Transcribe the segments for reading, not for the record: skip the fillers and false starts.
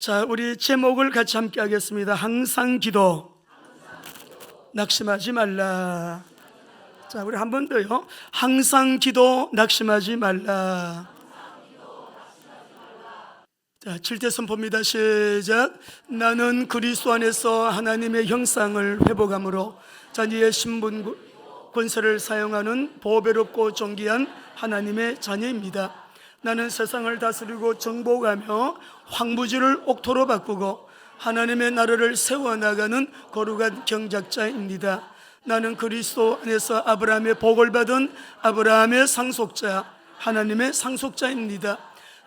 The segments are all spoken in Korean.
자, 우리 제목을 같이 함께 하겠습니다. 항상 기도, 낙심하지 말라. 자, 우리 한 번 더요. 항상 기도, 낙심하지 말라. 자, 7대 선포입니다. 시작. 나는 그리스도 안에서 하나님의 형상을 회복함으로 자녀의 신분 권세를 사용하는 보배롭고 존귀한 하나님의 자녀입니다. 나는 세상을 다스리고 정복하며 황무지를 옥토로 바꾸고 하나님의 나라를 세워나가는 거룩한 경작자입니다. 나는 그리스도 안에서 아브라함의 복을 받은 아브라함의 상속자, 하나님의 상속자입니다.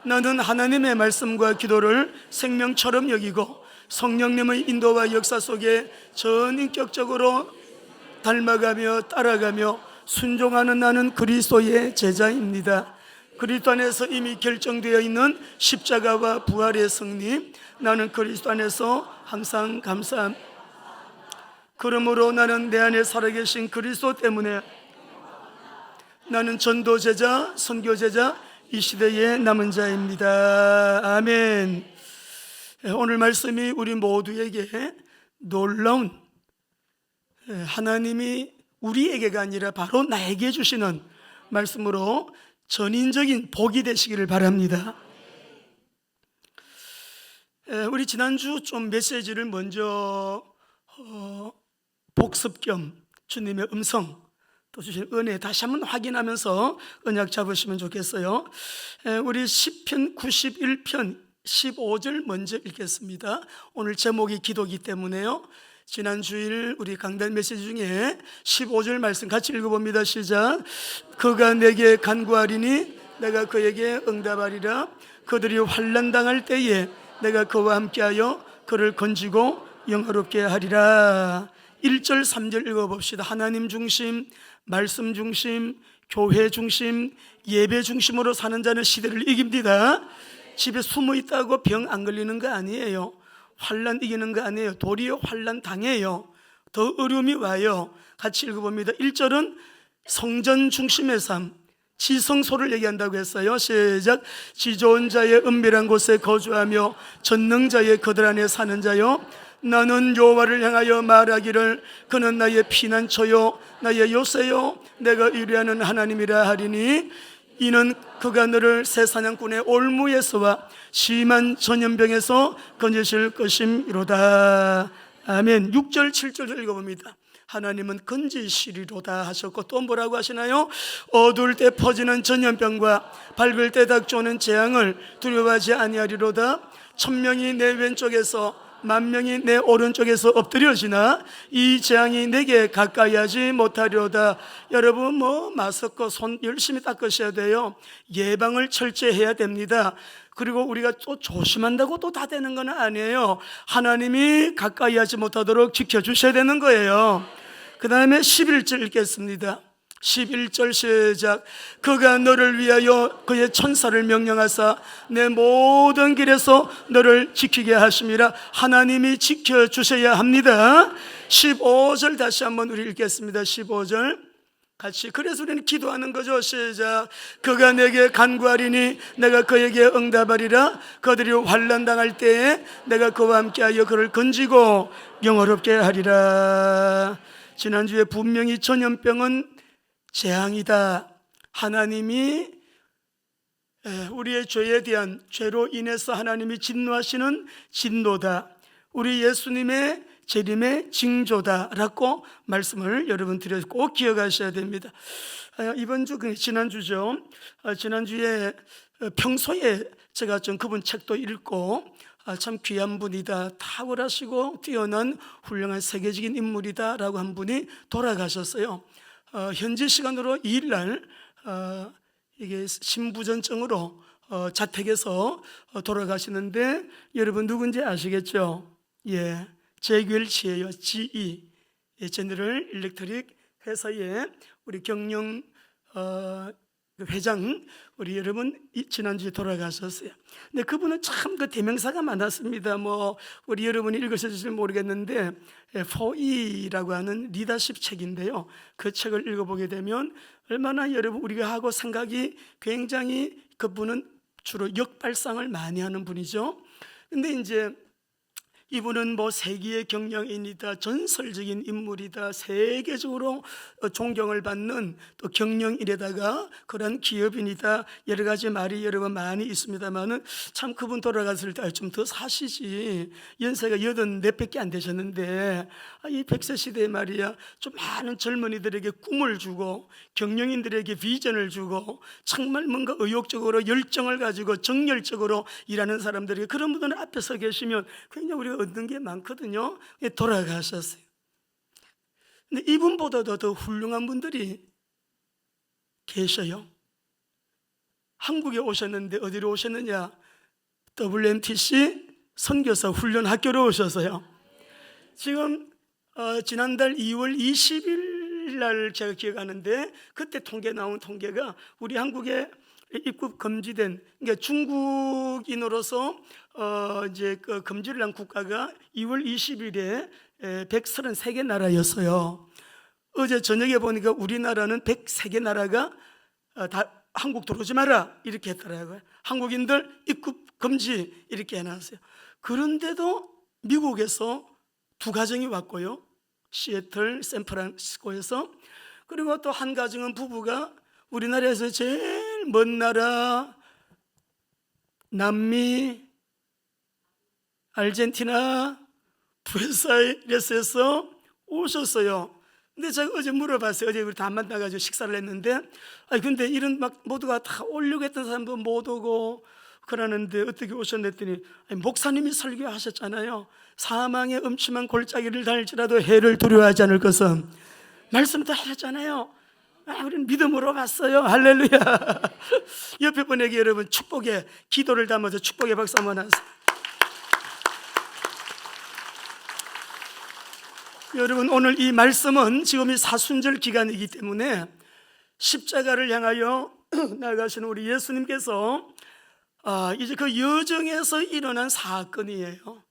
나는 하나님의 말씀과 기도를 생명처럼 여기고 성령님의 인도와 역사 속에 전인격적으로 닮아가며 따라가며 순종하는 나는 그리스도의 제자입니다. 그리스도 안에서 이미 결정되어 있는 십자가와 부활의 승리, 나는 그리스도 안에서 항상 감사함. 그러므로 나는 내 안에 살아계신 그리스도 때문에 나는 전도제자, 선교제자, 이 시대의 남은 자입니다. 아멘. 오늘 말씀이 우리 모두에게 놀라운, 하나님이 우리에게가 아니라 바로 나에게 주시는 말씀으로 전인적인 복이 되시기를 바랍니다. 우리 지난주 좀 메시지를 먼저 복습 겸 주님의 음성 또 주신 은혜 다시 한번 확인하면서 언약 잡으시면 좋겠어요. 우리 시편 91편 15절 먼저 읽겠습니다. 오늘 제목이 기도기 때문에요. 지난 주일 우리 강단 메시지 중에 15절 말씀 같이 읽어봅니다. 시작. 그가 내게 간구하리니 내가 그에게 응답하리라. 그들이 환난당할 때에 내가 그와 함께하여 그를 건지고 영화롭게 하리라. 1절 3절 읽어봅시다. 하나님 중심, 말씀 중심, 교회 중심, 예배 중심으로 사는 자는 시대를 이깁니다. 집에 숨어 있다고 병 안 걸리는 거 아니에요. 환난 이기는 거 아니에요. 도리어 환난 당해요. 더 어려움이 와요. 같이 읽어봅니다. 1절은 성전 중심의 삶, 지성소를 얘기한다고 했어요. 시작. 지 좋은 자의 은밀한 곳에 거주하며 전능자의 그들 안에 사는 자요, 나는 여호와를 향하여 말하기를 그는 나의 피난처요 나의 요새요 내가 의뢰하는 하나님이라 하리니 이는 그가 너를 새 사냥꾼의 올무에서와 심한 전염병에서 건지실 것임이로다. 아멘. 6절 7절 읽어봅니다. 하나님은 건지시리로다 하셨고 또 뭐라고 하시나요? 어두울 때 퍼지는 전염병과 밝을 때 닥쳐오는 재앙을 두려워하지 아니하리로다. 1000명이 내 왼쪽에서 10,000명이 내 오른쪽에서 엎드려지나 이 재앙이 내게 가까이 하지 못하리로다. 여러분 마스크 손 열심히 닦으셔야 돼요. 예방을 철저히 해야 됩니다. 그리고 우리가 또 조심한다고 또 다 되는 건 아니에요. 하나님이 가까이 하지 못하도록 지켜주셔야 되는 거예요. 그 다음에 11절 읽겠습니다. 11절 시작. 그가 너를 위하여 그의 천사를 명령하사 내 모든 길에서 너를 지키게 하심이라. 하나님이 지켜주셔야 합니다. 15절 다시 한번 우리 읽겠습니다. 15절 같이. 그래서 우리는 기도하는 거죠. 시작. 그가 내게 간구하리니 내가 그에게 응답하리라. 그들이 환난 당할 때에 내가 그와 함께하여 그를 건지고 영화롭게 하리라. 지난주에 분명히 전염병은 재앙이다. 하나님이 우리의 죄에 대한 죄로 인해서 하나님이 진노하시는 진노다. 우리 예수님의 재림의 징조다라고 말씀을 여러분 드려서 꼭 기억하셔야 됩니다. 이번 주 지난주죠. 지난주에 평소에 제가 좀 그분 책도 읽고 참 귀한 분이다, 탁월하시고 뛰어난 훌륭한 세계적인 인물이다라고 한 분이 돌아가셨어요. 현지 시간으로 2일날 이게 심부전증으로 자택에서 돌아가시는데 여러분 누군지 아시겠죠? 예, 제규엘치예요. GE 제너럴 일렉트릭 회사의 우리 경영 회장, 우리 여러분 지난주에 돌아가셨어요. 근데 그분은 참 그 대명사가 많았습니다. 우리 여러분이 읽으실지 모르겠는데 4E라고 하는 리더십 책인데요. 그 책을 읽어보게 되면 얼마나 여러분 우리가 하고 생각이 굉장히, 그분은 주로 역발상을 많이 하는 분이죠. 근데 이제 이분은 뭐 세계의 경영인이다, 전설적인 인물이다, 세계적으로 존경을 받는 또 경영인에다가 그런 기업인이다, 여러 가지 말이 여러 번 많이 있습니다만은 참 그분 돌아갔을 때 좀 더 사시지, 연세가 84밖에 안 되셨는데 이 100세 시대에 말이야 좀 많은 젊은이들에게 꿈을 주고 경영인들에게 비전을 주고 정말 뭔가 의욕적으로 열정을 가지고 정열적으로 일하는 사람들에게 그런 분들 앞에 서 계시면 굉장히 우리가 얻는 게 많거든요. 돌아가셨어요. 근데 이분보다도 더 훌륭한 분들이 계셔요. 한국에 오셨는데 어디로 오셨느냐? WMTC 선교사 훈련 학교로 오셔서요. 지금 지난달 2월 20일 날 제가 기억하는데 그때 나온 통계가 우리 한국에 입국 금지된, 그러니까 중국인으로서 이제 금지를 한 국가가 2월 20일에 133개 나라였어요. 어제 저녁에 보니까 우리나라는 103개 나라가 다 한국 들어오지 마라 이렇게 했더라고요. 한국인들 입국 금지 이렇게 해놨어요. 그런데도 미국에서 두 가정이 왔고요. 시애틀, 샌프란시스코에서. 그리고 또 한 가정은 부부가 우리나라에서 제일 먼 나라 남미, 아르헨티나, 부에노스아이레스에서 오셨어요. 근데 제가 어제 물어봤어요. 어제 우리 다 만나가지고 식사를 했는데, 근데 이런 막 모두가 다 오려고 했던 사람도 못 오고 그러는데 어떻게 오셨냈더니, 목사님이 설교하셨잖아요. 사망의 음침한 골짜기를 달지라도 해를 두려워하지 않을 것은, 말씀도 하셨잖아요. 우리는 믿음으로 봤어요. 할렐루야. 옆에 분에게 여러분 축복의 기도를 담아서 축복의 박수 한번 하세요. 여러분, 오늘 이 말씀은 지금 이 사순절 기간이기 때문에 십자가를 향하여 나가시는 우리 예수님께서 이제 그 여정에서 일어난 사건이에요.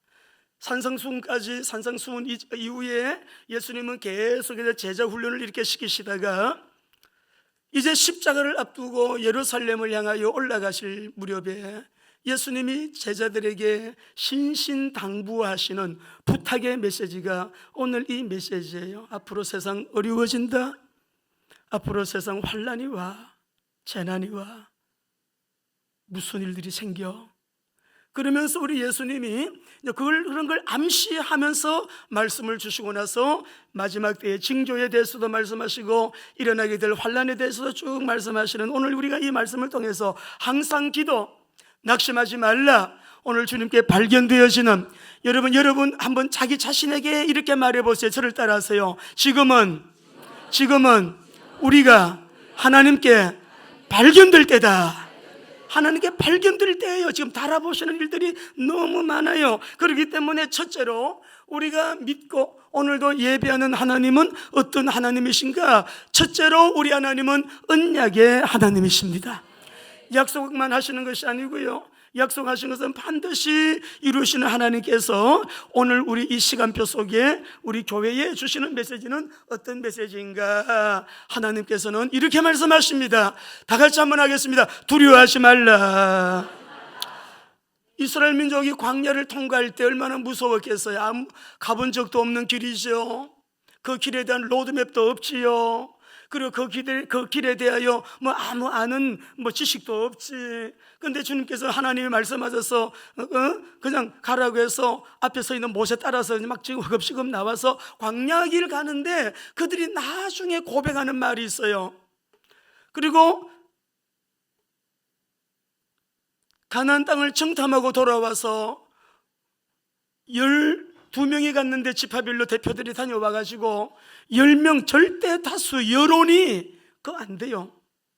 산상수훈 이후에 예수님은 계속해서 제자 훈련을 이렇게 시키시다가 이제 십자가를 앞두고 예루살렘을 향하여 올라가실 무렵에 예수님이 제자들에게 신신당부하시는 부탁의 메시지가 오늘 이 메시지예요. 앞으로 세상 어려워진다. 앞으로 세상 환난이 와, 재난이 와, 무슨 일들이 생겨. 그러면서 우리 예수님이 그런 걸 암시하면서 말씀을 주시고 나서 마지막 때의 징조에 대해서도 말씀하시고 일어나게 될 환난에 대해서도 쭉 말씀하시는, 오늘 우리가 이 말씀을 통해서 항상 기도, 낙심하지 말라, 오늘 주님께 발견되어지는 여러분 한번 자기 자신에게 이렇게 말해보세요. 저를 따라하세요. 지금은 우리가 하나님께 발견될 때다. 하나님께 발견될 때예요. 지금 달아보시는 일들이 너무 많아요. 그렇기 때문에 첫째로 우리가 믿고 오늘도 예배하는 하나님은 어떤 하나님이신가? 첫째로 우리 하나님은 언약의 하나님이십니다. 약속만 하시는 것이 아니고요, 약속하신 것은 반드시 이루시는 하나님께서 오늘 우리 이 시간표 속에 우리 교회에 주시는 메시지는 어떤 메시지인가? 하나님께서는 이렇게 말씀하십니다. 다 같이 한번 하겠습니다. 두려워하지 말라. 이스라엘 민족이 광야를 통과할 때 얼마나 무서웠겠어요. 가본 적도 없는 길이죠. 그 길에 대한 로드맵도 없지요. 그리고 그 길에 대하여 아무 아는 지식도 없지. 근데 주님께서 하나님이 말씀하셔서 그냥 가라고 해서 앞에 서 있는 모세 따라서 막 지금 허겁지겁 나와서 광야길 가는데 그들이 나중에 고백하는 말이 있어요. 그리고 가나안 땅을 정탐하고 돌아와서 12명이 갔는데 지파별로 대표들이 다녀와가지고 10명 절대 다수 여론이 그거 안 돼요.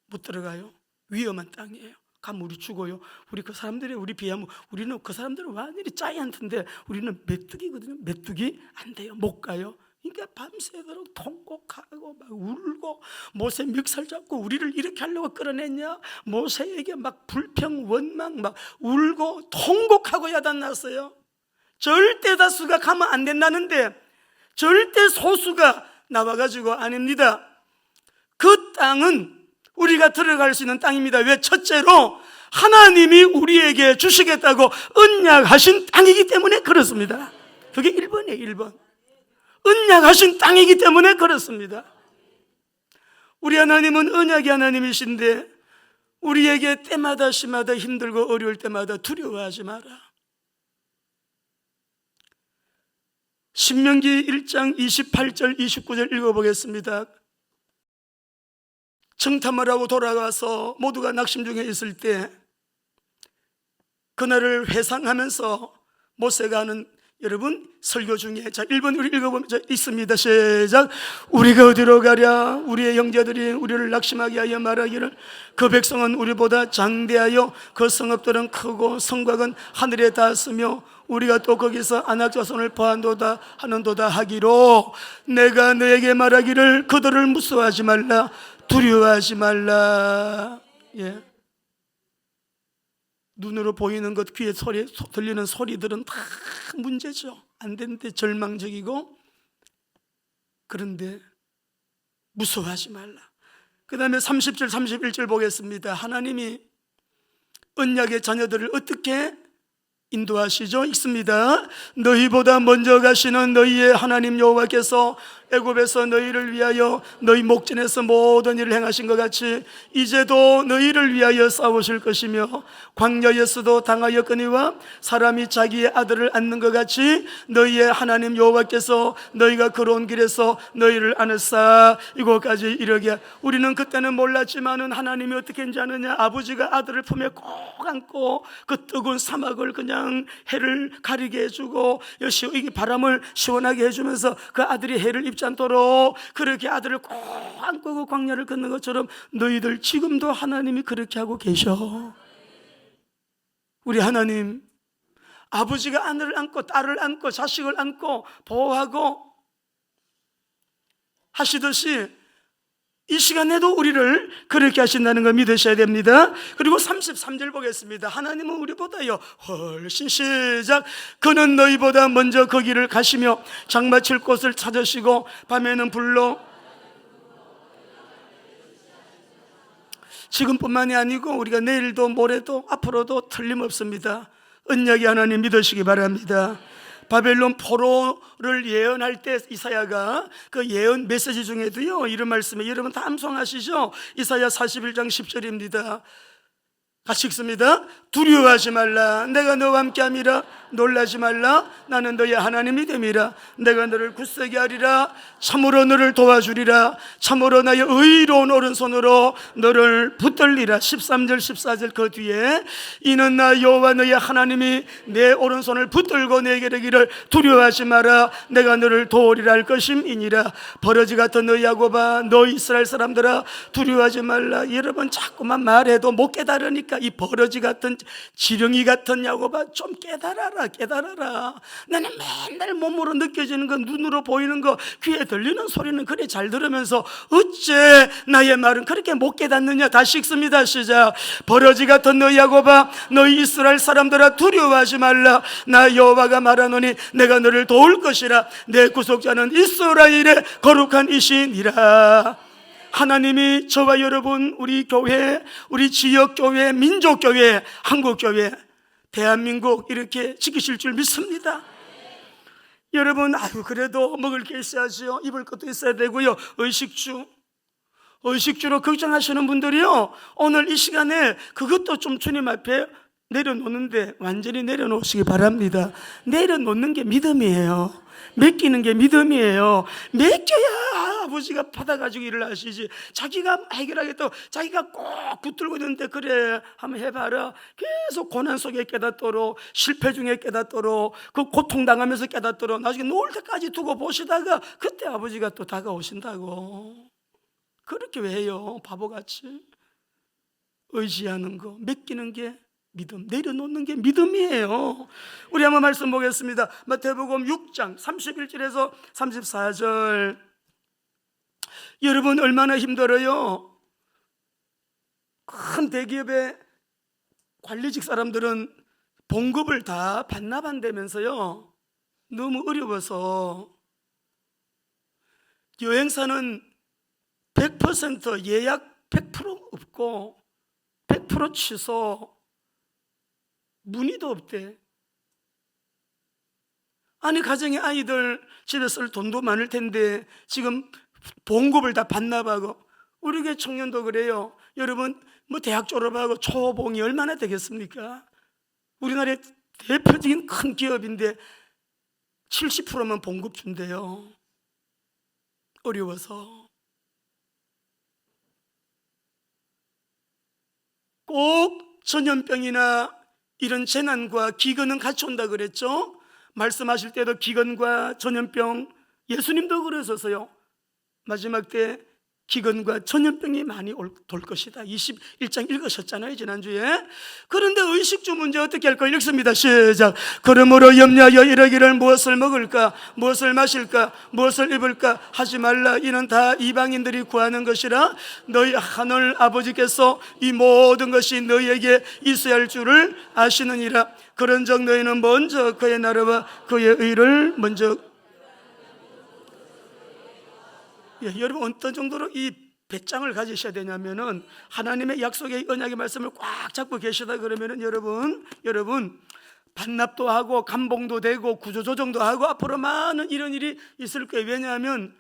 못 들어가요. 위험한 땅이에요. 가면 우리 죽어요. 우리 그 사람들이 우리 비하면 우리는 그 사람들은 완전히 자이언트인데 우리는 메뚜기거든요. 메뚜기 안 돼요. 못 가요. 그러니까 밤새도록 통곡하고 막 울고, 모세 멱살 잡고 우리를 이렇게 하려고 끌어냈냐, 모세에게 막 불평 원망 막 울고 통곡하고 야단났어요. 절대 다수가 가면 안 된다는데 절대 소수가 나와가지고 아닙니다. 그 땅은 우리가 들어갈 수 있는 땅입니다. 왜? 첫째로 하나님이 우리에게 주시겠다고 언약하신 땅이기 때문에 그렇습니다. 그게 1번이에요. 1번. 언약하신 땅이기 때문에 그렇습니다. 우리 하나님은 언약의 하나님이신데 우리에게 때마다 시마다 힘들고 어려울 때마다 두려워하지 마라. 신명기 1장 28절 29절 읽어보겠습니다. 정탐을 하고 돌아가서 모두가 낙심 중에 있을 때 그날을 회상하면서 모세가 하는 여러분 설교 중에, 자 1번 우리 읽어보면 있습니다. 시작. 우리가 어디로 가랴? 우리의 형제들이 우리를 낙심하게 하여 말하기를 그 백성은 우리보다 장대하여 그 성읍들은 크고 성곽은 하늘에 닿았으며 우리가 또 거기서 아낙 자손을 보한도다 하는도다 하기로 내가 너에게 말하기를 그들을 무서워하지 말라, 두려워하지 말라. 예. 눈으로 보이는 것, 귀에 들리는 소리들은 다 문제죠. 안 되는데 절망적이고, 그런데 무서워하지 말라. 그 다음에 30절 31절 보겠습니다. 하나님이 언약의 자녀들을 어떻게 인도하시죠? 읽습니다. 너희보다 먼저 가시는 너희의 하나님 여호와께서 애굽에서 너희를 위하여 너희 목전에서 모든 일을 행하신 것 같이 이제도 너희를 위하여 싸우실 것이며 광야에서도 당하였거니와 사람이 자기의 아들을 안는 것 같이 너희의 하나님 여호와께서 너희가 걸어온 길에서 너희를 안으사 이곳까지 이르게. 우리는 그때는 몰랐지만은 하나님이 어떻게 했는지 아느냐? 아버지가 아들을 품에 꼭 안고 그 뜨거운 사막을 그냥 해를 가리게 해주고 이게 바람을 시원하게 해주면서 그 아들이 해를 입지 않도록 그렇게 아들을 꼭 안고 그 광야를 걷는 것처럼 너희들 지금도 하나님이 그렇게 하고 계셔. 우리 하나님 아버지가 아들을 안고 딸을 안고 자식을 안고 보호하고 하시듯이 이 시간에도 우리를 그렇게 하신다는 걸 믿으셔야 됩니다. 그리고 33절 보겠습니다. 하나님은 우리보다요 훨씬, 시작. 그는 너희보다 먼저 거기를 가시며 장마칠 곳을 찾으시고 밤에는 불로, 지금뿐만이 아니고 우리가 내일도 모레도 앞으로도 틀림없습니다. 언약의 하나님 믿으시기 바랍니다. 바벨론 포로를 예언할 때 이사야가 그 예언 메시지 중에도요 이런 말씀에 여러분 다 암송하시죠? 이사야 41장 10절입니다. 같이 읽습니다. 두려워하지 말라, 내가 너와 함께함이라. 놀라지 말라, 나는 너의 하나님이 됨이라. 내가 너를 굳세게 하리라. 참으로 너를 도와주리라. 참으로 나의 의로운 오른손으로 너를 붙들리라. 13절 14절 그 뒤에 이는 나 여호와 너의 하나님이 내 오른손을 붙들고 내게 이르기를 두려워하지 마라, 내가 너를 도우리라 할 것임이니라. 버러지 같은 너 야곱아, 너 이스라엘 사람들아, 두려워하지 말라. 여러분 자꾸만 말해도 못 깨달으니까 이 버러지 같은 지렁이 같은 야곱아, 좀 깨달아라. 나는 맨날 몸으로 느껴지는 거, 눈으로 보이는 거, 귀에 들리는 소리는 그래 잘 들으면서 어째 나의 말은 그렇게 못 깨닫느냐. 다시 읽습니다. 시작. 버러지 같은 너 야곱아, 너희 이스라엘 사람들아, 두려워하지 말라. 나 여호와가 말하노니 내가 너를 도울 것이라. 내 구속자는 이스라엘의 거룩한 이시니라. 하나님이 저와 여러분, 우리 교회, 우리 지역교회, 민족교회, 한국교회, 대한민국 이렇게 지키실 줄 믿습니다. 여러분, 그래도 먹을 게 있어야지요. 입을 것도 있어야 되고요. 의식주로 걱정하시는 분들이요, 오늘 이 시간에 그것도 좀 주님 앞에 내려놓는데 완전히 내려놓으시기 바랍니다. 내려놓는 게 믿음이에요. 맡기는 게 믿음이에요. 맡겨야 아버지가 받아가지고 일을 하시지. 자기가 해결하겠다고 자기가 꼭 붙들고 있는데 그래 한번 해봐라. 계속 고난 속에 깨닫도록, 실패 중에 깨닫도록, 그 고통당하면서 깨닫도록 나중에 놓을 때까지 두고 보시다가 그때 아버지가 또 다가오신다고. 그렇게 왜 해요? 바보같이. 의지하는 거, 맡기는 게 믿음, 내려놓는 게 믿음이에요. 우리 한번 말씀 보겠습니다. 마태복음 6장 31절에서 34절. 여러분 얼마나 힘들어요? 큰 대기업의 관리직 사람들은 봉급을 다 반납한다면서요. 너무 어려워서 여행사는 100% 예약 100% 없고 100% 취소, 문의도 없대. 아니, 가정의 아이들 집에 쓸 돈도 많을 텐데 지금 봉급을 다 반납하고, 우리 교회 청년도 그래요. 여러분, 뭐 대학 졸업하고 초봉이 얼마나 되겠습니까? 우리나라의 대표적인 큰 기업인데 70%만 봉급 준대요. 어려워서. 꼭 전염병이나 이런 재난과 기근은 같이 온다 그랬죠. 말씀하실 때도 기근과 전염병, 예수님도 그러셨어요. 마지막 때 기근과 전염병이 많이 돌 것이다. 21장 읽으셨잖아요, 지난주에. 그런데 의식주 문제 어떻게 할까? 읽습니다. 시작. 그러므로 염려하여 이러기를 무엇을 먹을까, 무엇을 마실까, 무엇을 입을까 하지 말라. 이는 다 이방인들이 구하는 것이라. 너희 하늘 아버지께서 이 모든 것이 너희에게 있어야 할 줄을 아시느니라. 그런즉 너희는 먼저 그의 나라와 그의 의를 먼저. 여러분, 어떤 정도로 이 배짱을 가지셔야 되냐면은, 하나님의 약속의 언약의 말씀을 꽉 잡고 계시다 그러면은 여러분 반납도 하고 감봉도 되고 구조조정도 하고 앞으로 많은 이런 일이 있을 거예요. 왜냐하면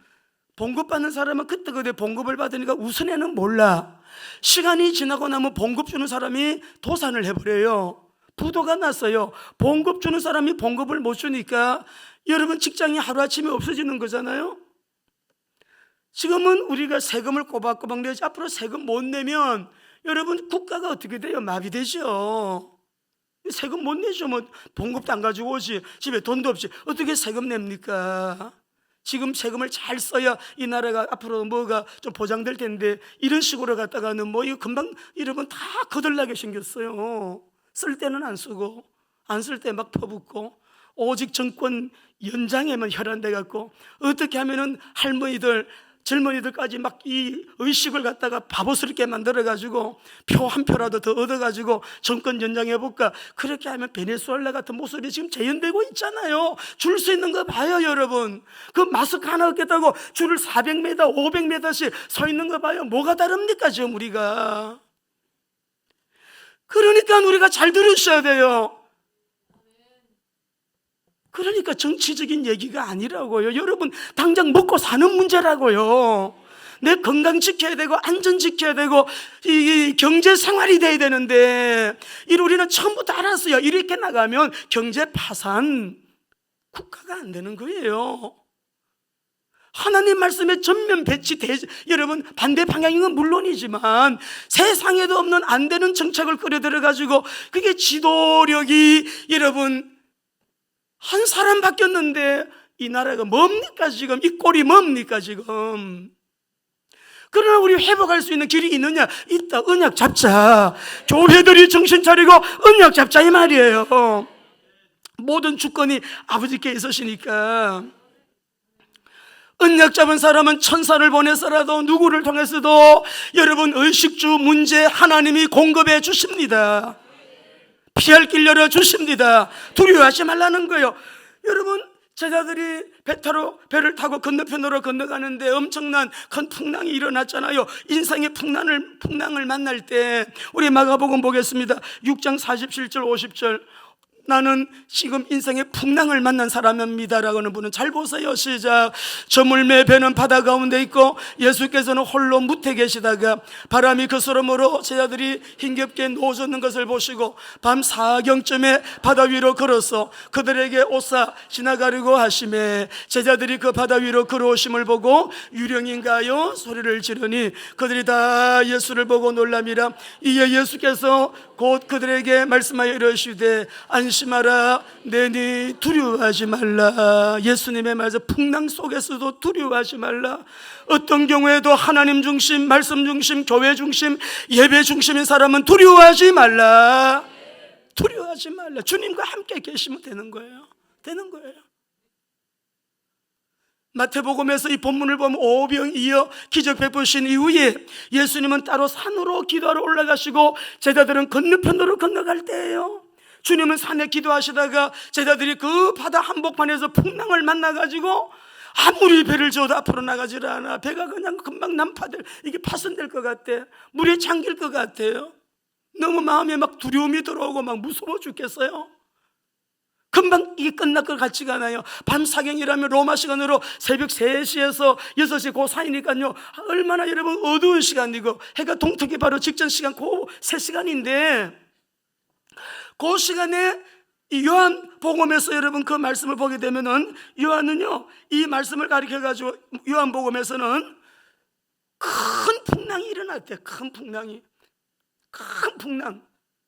봉급받는 사람은 그때 봉급을 받으니까 우선에는 몰라. 시간이 지나고 나면 봉급 주는 사람이 도산을 해버려요. 부도가 났어요. 봉급 주는 사람이 봉급을 못 주니까 여러분 직장이 하루아침에 없어지는 거잖아요. 지금은 우리가 세금을 꼬박꼬박 내지, 앞으로 세금 못 내면 여러분 국가가 어떻게 돼요? 마비되죠. 세금 못 내죠. 뭐 봉급도 안 가지고 오지, 집에 돈도 없이 어떻게 세금 냅니까? 지금 세금을 잘 써야 이 나라가 앞으로 뭐가 좀 보장될 텐데, 이런 식으로 갔다가는 뭐 이거 금방 여러분 다 거들나게 생겼어요. 쓸 때는 안 쓰고 안 쓸 때 막 퍼붓고, 오직 정권 연장에만 혈안돼 갖고 어떻게 하면은 할머니들 젊은이들까지 막 이 의식을 갖다가 바보스럽게 만들어가지고 표 한 표라도 더 얻어가지고 정권 연장해볼까, 그렇게 하면 베네수엘라 같은 모습이 지금 재현되고 있잖아요. 줄 수 있는 거 봐요, 여러분. 그 마스크 하나 얻겠다고 줄을 400m, 500m씩 서 있는 거 봐요. 뭐가 다릅니까, 지금 우리가. 그러니까 우리가 잘 들으셔야 돼요. 그러니까 정치적인 얘기가 아니라고요. 여러분, 당장 먹고 사는 문제라고요. 내 건강 지켜야 되고 안전 지켜야 되고 이 경제 생활이 돼야 되는데, 우리는 처음부터 알았어요. 이렇게 나가면 경제 파산, 국가가 안 되는 거예요. 하나님 말씀에 전면 배치, 여러분 반대 방향인 건 물론이지만 세상에도 없는 안 되는 정책을 끌어들여가지고, 그게 지도력이 여러분 한 사람 바뀌었는데 이 나라가 뭡니까 지금? 이 꼴이 뭡니까 지금? 그러나 우리 회복할 수 있는 길이 있느냐? 있다. 언약 잡자. 교회들이 정신 차리고 언약 잡자, 이 말이에요. 모든 주권이 아버지께 있으시니까. 언약 잡은 사람은 천사를 보내서라도 누구를 통해서도 여러분 의식주 문제 하나님이 공급해 주십니다. 피할 길 열어주십니다. 두려워하지 말라는 거예요. 여러분, 제자들이 배를 타고 건너편으로 건너가는데 엄청난 큰 풍랑이 일어났잖아요. 인생의 풍랑을 만날 때, 우리 마가복음 보겠습니다. 6장 47절 50절. 나는 지금 인생의 풍랑을 만난 사람입니다 라고 하는 분은 잘 보세요. 시작. 저물매 배는 바다 가운데 있고 예수께서는 홀로 무태 계시다가 바람이 거스름으로 제자들이 힘겹게 누워졌는 것을 보시고 밤 4경쯤에 바다 위로 걸어서 그들에게 오사 지나가려고 하시매, 제자들이 그 바다 위로 걸어오심을 보고 유령인가요? 소리를 지르니 그들이 다 예수를 보고 놀라미라. 이에 예수께서 곧 그들에게 말씀하여 이르시되 안심하라, 내니 두려워하지 말라. 예수님의 말씀, 풍랑 속에서도 두려워하지 말라. 어떤 경우에도 하나님 중심, 말씀 중심, 교회 중심, 예배 중심인 사람은 두려워하지 말라. 두려워하지 말라. 주님과 함께 계시면 되는 거예요. 되는 거예요. 마태복음에서 이 본문을 보면 오병 이어 기적 베푸신 이후에 예수님은 따로 산으로 기도하러 올라가시고 제자들은 건너편으로 건너갈 때예요. 주님은 산에 기도하시다가 제자들이 그 바다 한복판에서 풍랑을 만나가지고 아무리 배를 저어도 앞으로 나가질 않아. 배가 그냥 금방 이게 파손될 것 같아. 물에 잠길 것 같아요. 너무 마음에 막 두려움이 들어오고 막 무서워 죽겠어요. 금방 이게 끝날 것 같지가 않아요. 밤 사경이라면 로마 시간으로 새벽 3시에서 6시 그 사이니까요, 얼마나 여러분 어두운 시간이고 해가 동트기 바로 직전 시간 그 3시간인데, 그 시간에 이 요한복음에서 여러분 그 말씀을 보게 되면은, 요한은요 이 말씀을 가리켜가지고 요한복음에서는 큰 풍랑이 일어났대. 큰 풍랑,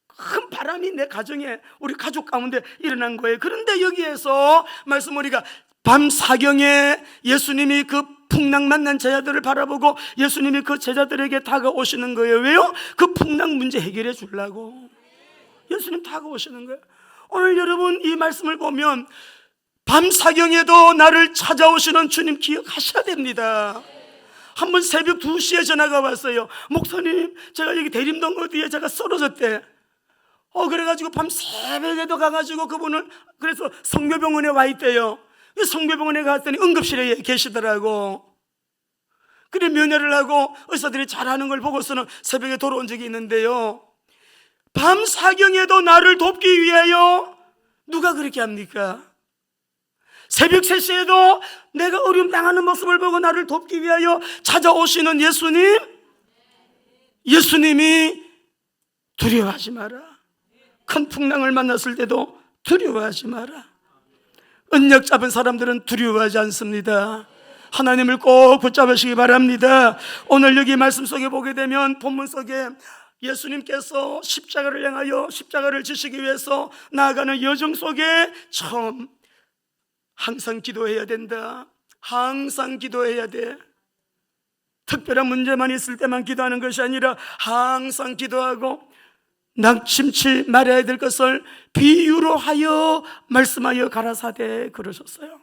큰 바람이 내 가정에, 우리 가족 가운데 일어난 거예요. 그런데 여기에서 말씀 우리가 밤 사경에 예수님이 그 풍랑 만난 제자들을 바라보고 예수님이 그 제자들에게 다가오시는 거예요. 왜요? 그 풍랑 문제 해결해 주려고 예수님 다가오시는 거예요. 오늘 여러분 이 말씀을 보면 밤 사경에도 나를 찾아오시는 주님 기억하셔야 됩니다. 한번 새벽 2시에 전화가 왔어요. 목사님, 제가 여기 대림동 어디에 제가 쓰러졌대. 그래가지고 밤 새벽에도 가가지고 그분은 그래서 성묘병원에 와 있대요. 성묘병원에 갔더니 응급실에 계시더라고. 그래 면회를 하고 의사들이 잘하는 걸 보고서는 새벽에 돌아온 적이 있는데요, 밤 사경에도 나를 돕기 위하여 누가 그렇게 합니까? 새벽 3시에도 내가 어려움 당하는 모습을 보고 나를 돕기 위하여 찾아오시는 예수님이 두려워하지 마라. 큰 풍랑을 만났을 때도 두려워하지 마라. 언약 잡은 사람들은 두려워하지 않습니다. 하나님을 꼭 붙잡으시기 바랍니다. 오늘 여기 말씀 속에 보게 되면 본문 속에 예수님께서 십자가를 향하여 십자가를 지시기 위해서 나아가는 여정 속에 처음 항상 기도해야 된다. 항상 기도해야 돼. 특별한 문제만 있을 때만 기도하는 것이 아니라 항상 기도하고 낙심치 말아야 될 것을 비유로 하여 말씀하여 가라사대 그러셨어요.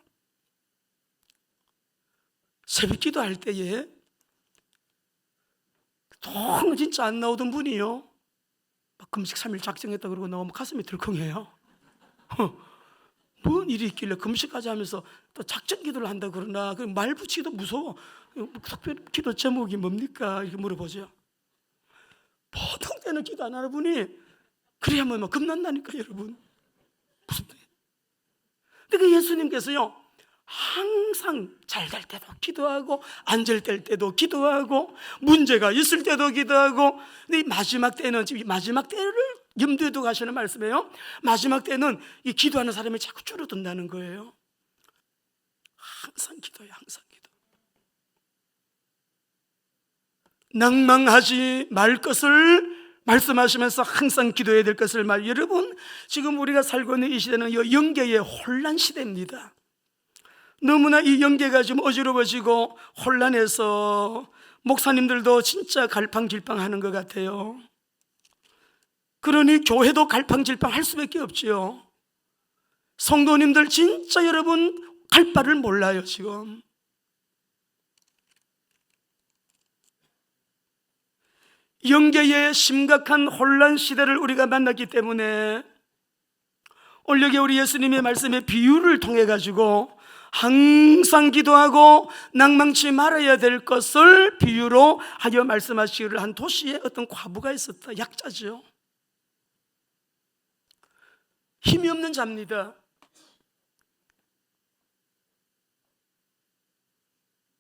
새벽 기도할 때에 너무 진짜 안 나오던 분이요, 막 금식 3일 작정했다 그러고 나오면 가슴이 들컹해요. 뭔 일이 있길래 금식까지 하면서 또 작전 기도를 한다 그러나, 말 붙이기도 무서워. 특별 기도 제목이 뭡니까? 이렇게 물어보죠. 보통 때는 기도 안 하는 분이 그래야만 막 겁난다니까 여러분. 무슨 근데 그 예수님께서요 항상 잘 될 때도 기도하고 안 잘 될 때도 기도하고 문제가 있을 때도 기도하고, 근데 마지막 때는, 지금 마지막 때를 염두에 두고 하시는 말씀이에요. 마지막 때는 이 기도하는 사람이 자꾸 줄어든다는 거예요. 항상 기도해요. 항상 기도. 낭망하지 말 것을 말씀하시면서 항상 기도해야 될 것을 여러분, 지금 우리가 살고 있는 이 시대는 영계의 혼란 시대입니다. 너무나 이 영계가 지금 어지러워지고 혼란해서 목사님들도 진짜 갈팡질팡하는 것 같아요. 그러니 교회도 갈팡질팡할 수밖에 없지요. 성도님들 진짜 여러분 갈 바를 몰라요 지금. 영계의 심각한 혼란 시대를 우리가 만났기 때문에 오늘 여기 우리 예수님의 말씀의 비유를 통해 가지고 항상 기도하고 낭망치 말아야 될 것을 비유로 하여 말씀하시기를 한 도시에 어떤 과부가 있었다. 약자죠. 힘이 없는 자입니다.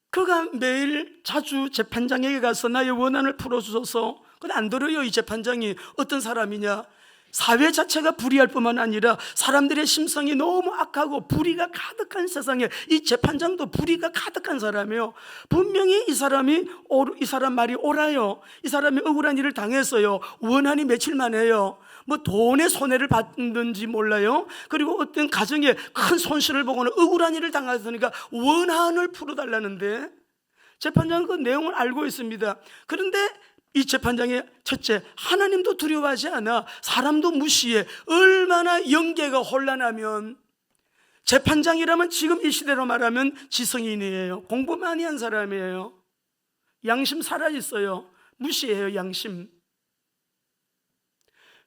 그가 매일 자주 재판장에게 가서 나의 원한을 풀어주소서. 근데 안 들어요. 이 재판장이 어떤 사람이냐, 사회 자체가 불의할 뿐만 아니라 사람들의 심성이 너무 악하고 불의가 가득한 세상에 이 재판장도 불의가 가득한 사람이에요. 분명히 이 사람 말이 옳아요. 이 사람이 억울한 일을 당했어요. 원한이 며칠만 해요. 뭐 돈의 손해를 받는지 몰라요. 그리고 어떤 가정에 큰 손실을 보거나 억울한 일을 당했으니까 원한을 풀어달라는데, 재판장은 그 내용을 알고 있습니다. 그런데 이 재판장이 첫째, 하나님도 두려워하지 않아. 사람도 무시해. 얼마나 영계가 혼란하면. 재판장이라면 지금 이 시대로 말하면 지성인이에요. 공부 많이 한 사람이에요. 양심 살아있어요. 무시해요. 양심.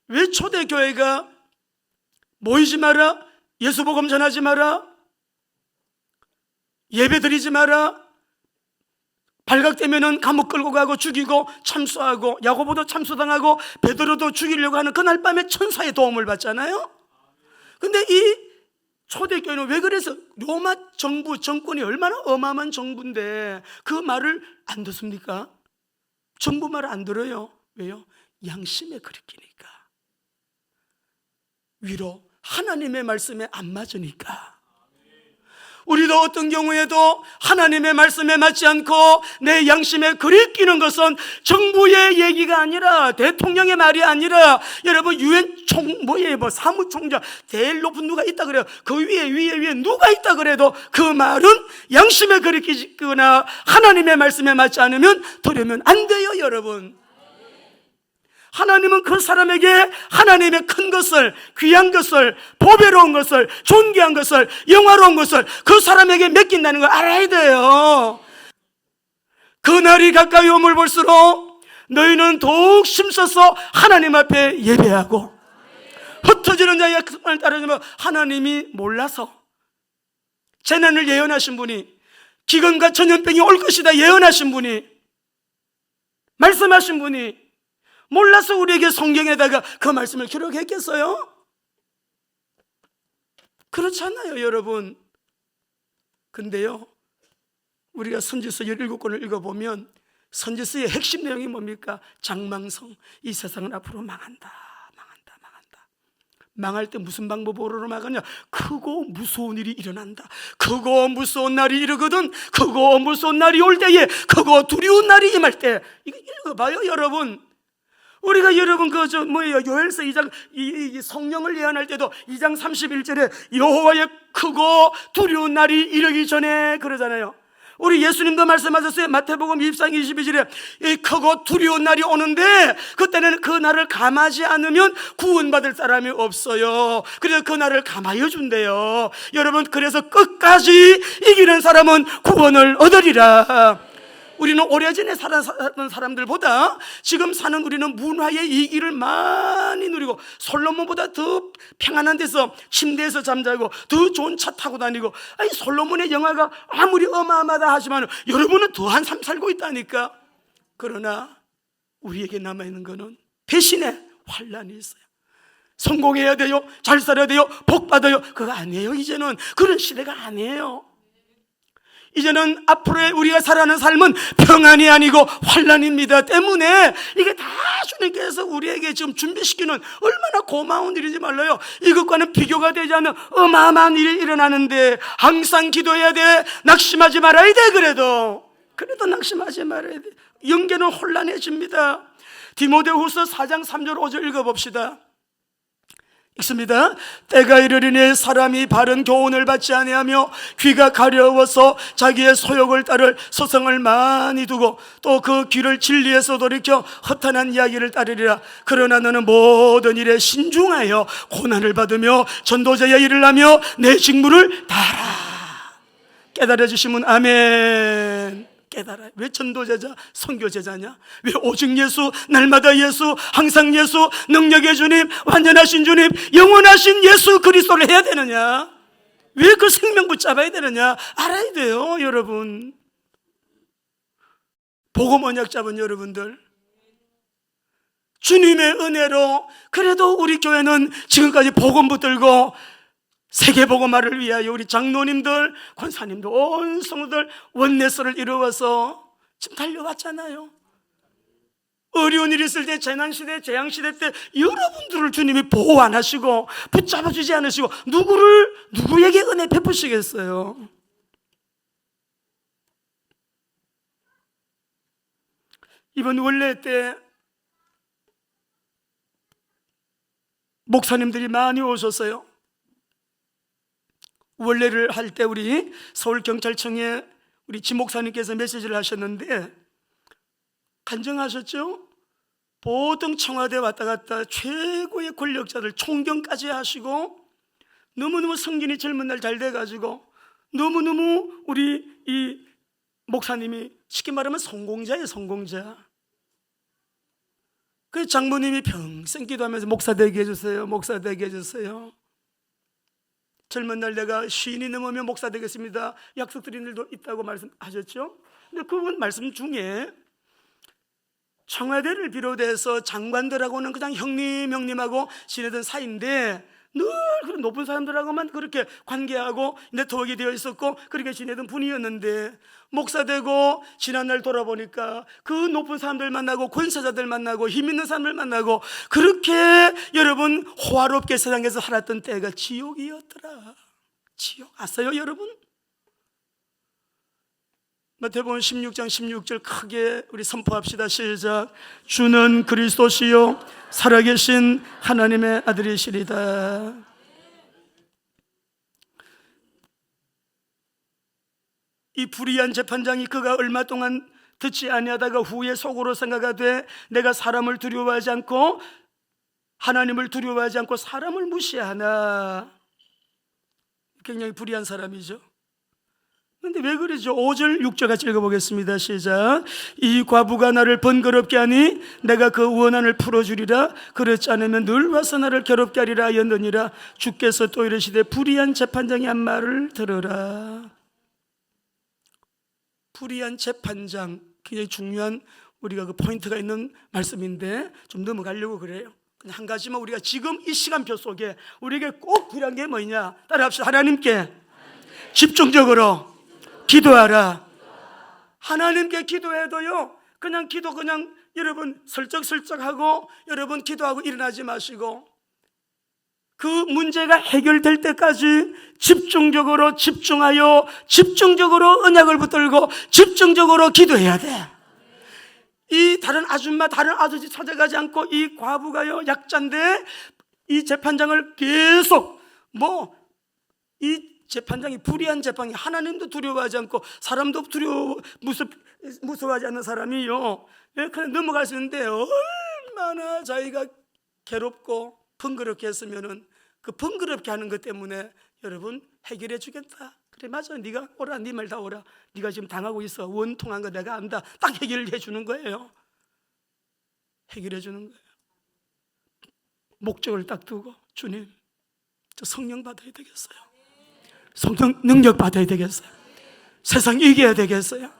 왜 초대교회가 모이지 마라, 예수복음 전하지 마라, 예배 드리지 마라, 발각되면은 감옥 끌고 가고 죽이고 참수하고, 야고보도 참수당하고 베드로도 죽이려고 하는 그날 밤에 천사의 도움을 받잖아요. 근데 이 초대교회는 왜 그래서 로마 정권이 얼마나 어마어마한 정부인데 그 말을 안 듣습니까? 정부 말을 안 들어요. 왜요? 양심에 그리키니까, 위로 하나님의 말씀에 안 맞으니까. 우리도 어떤 경우에도 하나님의 말씀에 맞지 않고 내 양심에 그리끼는 것은 정부의 얘기가 아니라, 대통령의 말이 아니라, 여러분 유엔 사무총장 제일 높은 누가 있다 그래요. 그 위에 누가 있다 그래도 그 말은 양심에 그리끼거나 하나님의 말씀에 맞지 않으면 들으면 안 돼요, 여러분. 하나님은 그 사람에게 하나님의 큰 것을, 귀한 것을, 보배로운 것을, 존귀한 것을, 영화로운 것을 그 사람에게 맡긴다는 걸 알아야 돼요. 그날이 가까이 오물 볼수록 너희는 더욱 힘써서 하나님 앞에 예배하고, 흩어지는 자의 약속을 따르면 하나님이 몰라서 재난을 예언하신 분이, 기근과 전염병이 올 것이다 예언하신 분이, 말씀하신 분이 몰라서 우리에게 성경에다가 그 말씀을 기록했겠어요? 그렇잖아요, 여러분. 근데요, 우리가 선지서 17권을 읽어보면 선지서의 핵심 내용이 뭡니까? 장망성, 이 세상은 앞으로 망한다. 망할 때 무슨 방법으로 막았냐? 크고 무서운 일이 일어난다. 크고 무서운 날이 이르거든. 크고 무서운 날이 올 때에, 크고 두려운 날이 임할 때. 이거 읽어봐요, 여러분. 우리가 여러분 요엘서 2장 이 성령을 예언할 때도 2장 31절에 여호와의 크고 두려운 날이 이르기 전에 그러잖아요. 우리 예수님도 말씀하셨어요. 마태복음 24장 22절에 이 크고 두려운 날이 오는데 그때는 그 날을 감하지 않으면 구원받을 사람이 없어요. 그래서 그 날을 감하여 준대요. 여러분, 그래서 끝까지 이기는 사람은 구원을 얻으리라. 우리는 오래전에 살았던 사람들보다 지금 사는 우리는 문화의 이익을 많이 누리고, 솔로몬보다 더 평안한 데서 침대에서 잠자고 더 좋은 차 타고 다니고, 아니 솔로몬의 영화가 아무리 어마어마하다 하지만 여러분은 더한 삶 살고 있다니까. 그러나 우리에게 남아있는 것은 배신의 환란이 있어요. 성공해야 돼요, 잘 살아야 돼요, 복 받아요. 그거 아니에요. 이제는 그런 시대가 아니에요. 이제는 앞으로의 우리가 살아가는 삶은 평안이 아니고 환란입니다. 때문에 이게 다 주님께서 우리에게 지금 준비시키는 얼마나 고마운 일인지 몰라요. 이것과는 비교가 되지 않는 어마어마한 일이 일어나는데 항상 기도해야 돼. 낙심하지 말아야 돼. 그래도 낙심하지 말아야 돼. 영계는 혼란해집니다. 디모데후서 4장 3절 5절 읽어봅시다. 읽습니다. 때가 이르리니 사람이 바른 교훈을 받지 아니하며 귀가 가려워서 자기의 소욕을 따를 서성을 많이 두고 또 그 귀를 진리에서 돌이켜 허탄한 이야기를 따르리라. 그러나 너는 모든 일에 신중하여 고난을 받으며 전도자의 일을 하며 내 직무를 다하라. 깨달아 주시면 아멘. 깨달아요. 왜 전도제자, 선교제자냐? 왜 오직 예수, 날마다 예수, 항상 예수, 능력의 주님, 완전하신 주님, 영원하신 예수 그리스도를 해야 되느냐? 왜 그 생명 붙잡아야 되느냐? 알아야 돼요, 여러분. 복음 언약 잡은 여러분들, 주님의 은혜로 그래도 우리 교회는 지금까지 복음 붙들고 세계복음화를 위하여 우리 장로님들, 권사님들, 온 성도들 원내서를 이루어서 지금 달려왔잖아요. 어려운 일이 있을 때, 재난시대, 재앙시대 때 여러분들을 주님이 보호 안 하시고 붙잡아주지 않으시고 누구에게 은혜 베푸시겠어요? 이번 원래 때 목사님들이 많이 오셨어요. 원래를 할 때 우리 서울경찰청에 우리 지 목사님께서 메시지를 하셨는데 간증하셨죠? 보통 청와대 왔다 갔다 최고의 권력자들 총경까지 하시고 너무너무 성진이 젊은 날 잘 돼가지고 너무너무 우리 이 목사님이 쉽게 말하면 성공자예요, 성공자. 그 장모님이 평생 기도하면서 목사 되게 해주세요, 목사 되게 해주세요. 젊은 날 내가 50이 넘으면 목사 되겠습니다 약속드린 일도 있다고 말씀하셨죠? 근데 그분 말씀 중에 청와대를 비롯해서 장관들하고는 그냥 형님하고 지내던 사이인데 늘 그런 높은 사람들하고만 그렇게 관계하고 네트워크가 되어 있었고 그렇게 지내던 분이었는데 목사 되고 지난날 돌아보니까 그 높은 사람들 만나고 권사자들 만나고 힘 있는 사람들 만나고 그렇게 여러분 호화롭게 세상에서 살았던 때가 지옥이었더라. 지옥 아세요 여러분? 마태복음 16장 16절 크게 우리 선포합시다. 시작. 주는 그리스도시요 살아계신 하나님의 아들이시리다. 이 불의한 재판장이 그가 얼마 동안 듣지 아니하다가 후에 속으로 생각하되 내가 사람을 두려워하지 않고 하나님을 두려워하지 않고 사람을 무시하나. 굉장히 불의한 사람이죠. 근데 왜 그러죠? 5절 6절 같이 읽어보겠습니다. 시작. 이 과부가 나를 번거롭게 하니 내가 그 원한을 풀어주리라. 그렇지 않으면 늘 와서 나를 괴롭게 하리라 하였느니라. 주께서 또 이르시되 불의한 재판장이 한 말을 들으라. 불의한 재판장, 굉장히 중요한 우리가 그 포인트가 있는 말씀인데 좀 넘어가려고 그래요. 그냥 한 가지만 우리가 지금 이 시간표 속에 우리에게 꼭 필요한 게 뭐냐? 따라합시다. 하나님께 집중적으로 기도하라. 하나님께 기도해도요 그냥 여러분 슬쩍슬쩍하고 여러분 기도하고 일어나지 마시고 그 문제가 해결될 때까지 집중적으로 집중하여 집중적으로 언약을 붙들고 집중적으로 기도해야 돼. 이 다른 아줌마 다른 아저씨 찾아가지 않고 이 과부가요 약자인데 이 재판장을 계속 이 재판장이 불의한 재판이 하나님도 두려워하지 않고 사람도 무서워하지 않는 사람이요 그냥 넘어갈 수 있는데 얼마나 자기가 괴롭고 번거롭게 했으면은 그 번거롭게 하는 것 때문에 여러분 해결해 주겠다. 그래 맞아 네가 오라 네 말 다 오라. 네가 지금 당하고 있어. 원통한 거 내가 안다. 딱 해결해 주는 거예요. 해결해 주는 거예요. 목적을 딱 두고 주님 저 성령 받아야 되겠어요. 성령 능력 받아야 되겠어요. 세상 이겨야 되겠어요.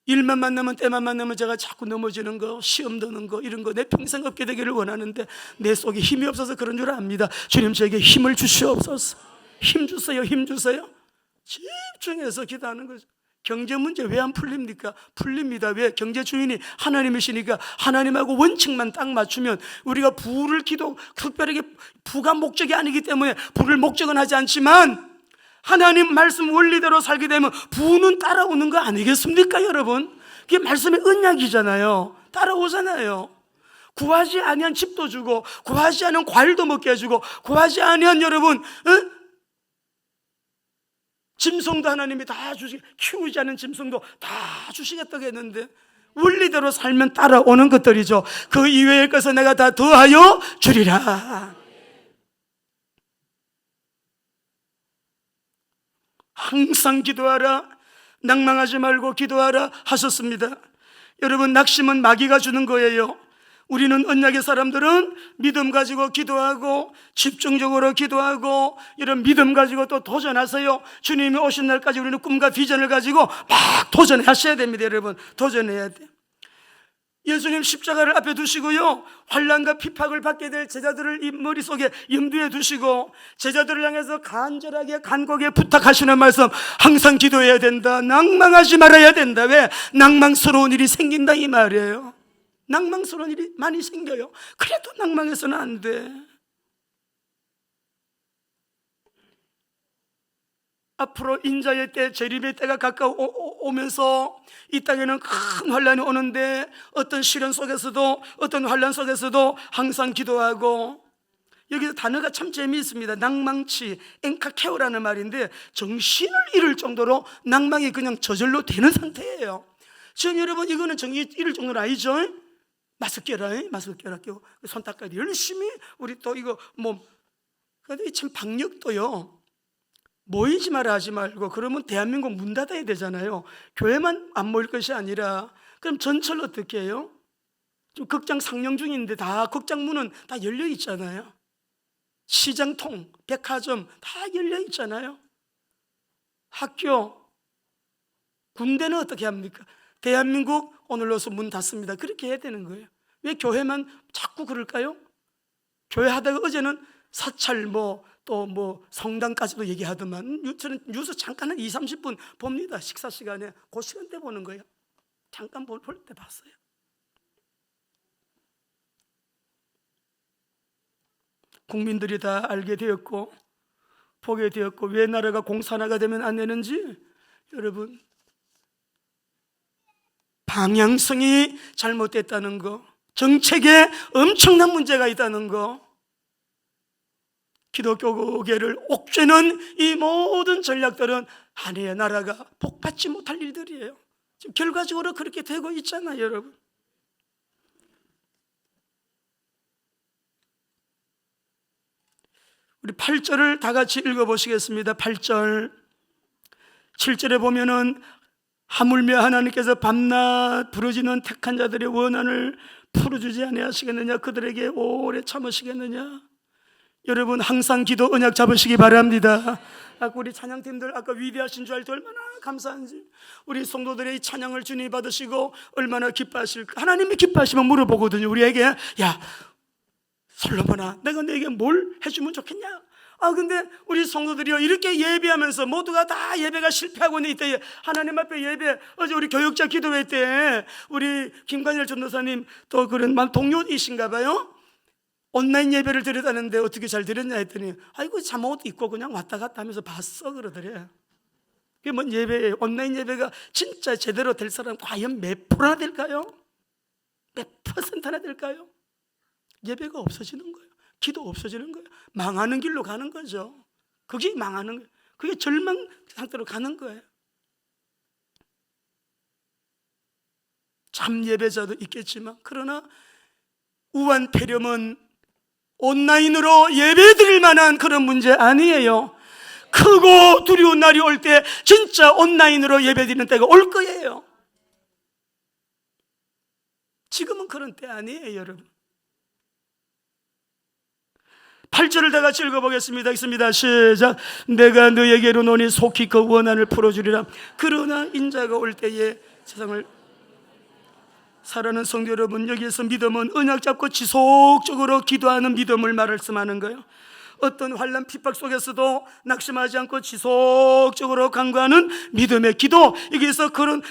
일만 만나면 때만 만나면 제가 자꾸 넘어지는 거 시험 드는 거 이런 거 내 평생 없게 되기를 원하는데 내 속에 힘이 없어서 그런 줄 압니다. 주님 저에게 힘을 주시옵소서. 힘 주세요. 힘 주세요. 집중해서 기도하는 거죠. 경제 문제 왜 안 풀립니까? 풀립니다. 왜? 경제 주인이 하나님이시니까 하나님하고 원칙만 딱 맞추면 우리가 부를 특별하게 부가 목적이 아니기 때문에 부를 목적은 하지 않지만 하나님 말씀 원리대로 살게 되면 부는 따라오는 거 아니겠습니까 여러분? 그게 말씀의 언약이잖아요. 따라오잖아요. 구하지 아니한 집도 주고 구하지 않은 과일도 먹게 해주고 구하지 아니한 여러분 짐승도 하나님이 다 키우지 않은 짐승도 다 주시겠다고 했는데 원리대로 살면 따라오는 것들이죠. 그 이외의 것을 내가 다 더하여 주리라. 항상 기도하라. 낭망하지 말고 기도하라 하셨습니다. 여러분 낙심은 마귀가 주는 거예요. 우리는 언약의 사람들은 믿음 가지고 기도하고 집중적으로 기도하고 이런 믿음 가지고 또 도전하세요. 주님이 오신 날까지 우리는 꿈과 비전을 가지고 막 도전하셔야 됩니다. 여러분 도전해야 돼요. 예수님 십자가를 앞에 두시고요 환난과 핍박을 받게 될 제자들을 이 머릿속에 염두에 두시고 제자들을 향해서 간절하게 간곡하게 부탁하시는 말씀 항상 기도해야 된다. 낭망하지 말아야 된다. 왜? 낭망스러운 일이 생긴다 이 말이에요. 낭망스러운 일이 많이 생겨요. 그래도 낭망해서는 안 돼. 앞으로 인자의 때 재림의 때가 가까워오면서 이 땅에는 큰 환란이 오는데 어떤 시련 속에서도 어떤 환란 속에서도 항상 기도하고 여기서 단어가 참 재미있습니다. 낭망치 엔카케오라는 말인데 정신을 잃을 정도로 낭망이 그냥 저절로 되는 상태예요. 지금 여러분 이거는 정신 잃을 정도는 아니죠? 마스크 끼고 손 닦아야 돼. 열심히 우리 또 이거 근데 참 방역도요 모이지 마라 하지 말고 그러면 대한민국 문 닫아야 되잖아요. 교회만 안 모일 것이 아니라 그럼 전철 어떻게 해요? 지금 극장 상영 중인데 다 극장 문은 다 열려 있잖아요. 시장통, 백화점 다 열려 있잖아요. 학교 군대는 어떻게 합니까? 대한민국 오늘로서 문 닫습니다. 그렇게 해야 되는 거예요. 왜 교회만 자꾸 그럴까요? 교회 하다가 어제는 사찰 또 성당까지도 얘기하더만, 저는 뉴스 잠깐 한 20-30분 봅니다. 식사 시간에 그 시간대 보는 거예요. 잠깐 볼 때 봤어요. 국민들이 다 알게 되었고 보게 되었고, 왜 나라가 공산화가 되면 안 되는지, 여러분, 방향성이 잘못됐다는 거, 정책에 엄청난 문제가 있다는 거, 기독교계를 옥죄는 이 모든 전략들은 하나의 나라가 복받지 못할 일들이에요. 지금 결과적으로 그렇게 되고 있잖아요, 여러분. 우리 8절을 다 같이 읽어보시겠습니다. 8절 7절에 보면은 하물며 하나님께서 밤낮 부르짖는 택한 자들의 원한을 풀어주지 아니하시겠느냐, 그들에게 오래 참으시겠느냐. 여러분, 항상 기도 언약 잡으시기 바랍니다. 아까 우리 찬양팀들 아까 위대하신 줄 알 때 얼마나 감사한지, 우리 성도들의 이 찬양을 주님이 받으시고 얼마나 기뻐하실까. 하나님이 기뻐하시면 물어보거든요, 우리에게. 야, 솔로몬아, 내가 너에게 뭘 해주면 좋겠냐? 근데 우리 성도들이요, 이렇게 예배하면서 모두가 다 예배가 실패하고 있는 이때 하나님 앞에 예배, 어제 우리 교육자 기도회 때 우리 김관열 전도사님 또 그런 동료이신가 봐요. 온라인 예배를 드렸다는데 어떻게 잘 드렸냐 했더니, 아이고 잠옷 입고 그냥 왔다 갔다 하면서 봤어 그러더래. 그게 뭔 예배예요? 온라인 예배가 진짜 제대로 될 사람 과연 몇 프로나 될까요? 몇 퍼센트나 될까요? 예배가 없어지는 거예요. 기도 없어지는 거예요. 망하는 길로 가는 거죠. 그게 망하는 거예요. 그게 절망 상태로 가는 거예요. 참 예배자도 있겠지만, 그러나 우한 폐렴은 온라인으로 예배 드릴 만한 그런 문제 아니에요. 크고 두려운 날이 올 때 진짜 온라인으로 예배 드리는 때가 올 거예요. 지금은 그런 때 아니에요, 여러분. 8절을 다 같이 읽어보겠습니다. 있습니다. 시작. 내가 너에게로 노니 속히 그 원한을 풀어주리라. 그러나 인자가 올 때에 세상을 사랑하는 성도 여러분, 여기에서 믿음은 언약 잡고 지속적으로 기도하는 믿음을 말씀하는 거예요. 어떤 환난 핍박 속에서도 낙심하지 않고 지속적으로 간구하는 믿음의 기도, 여기에서 그런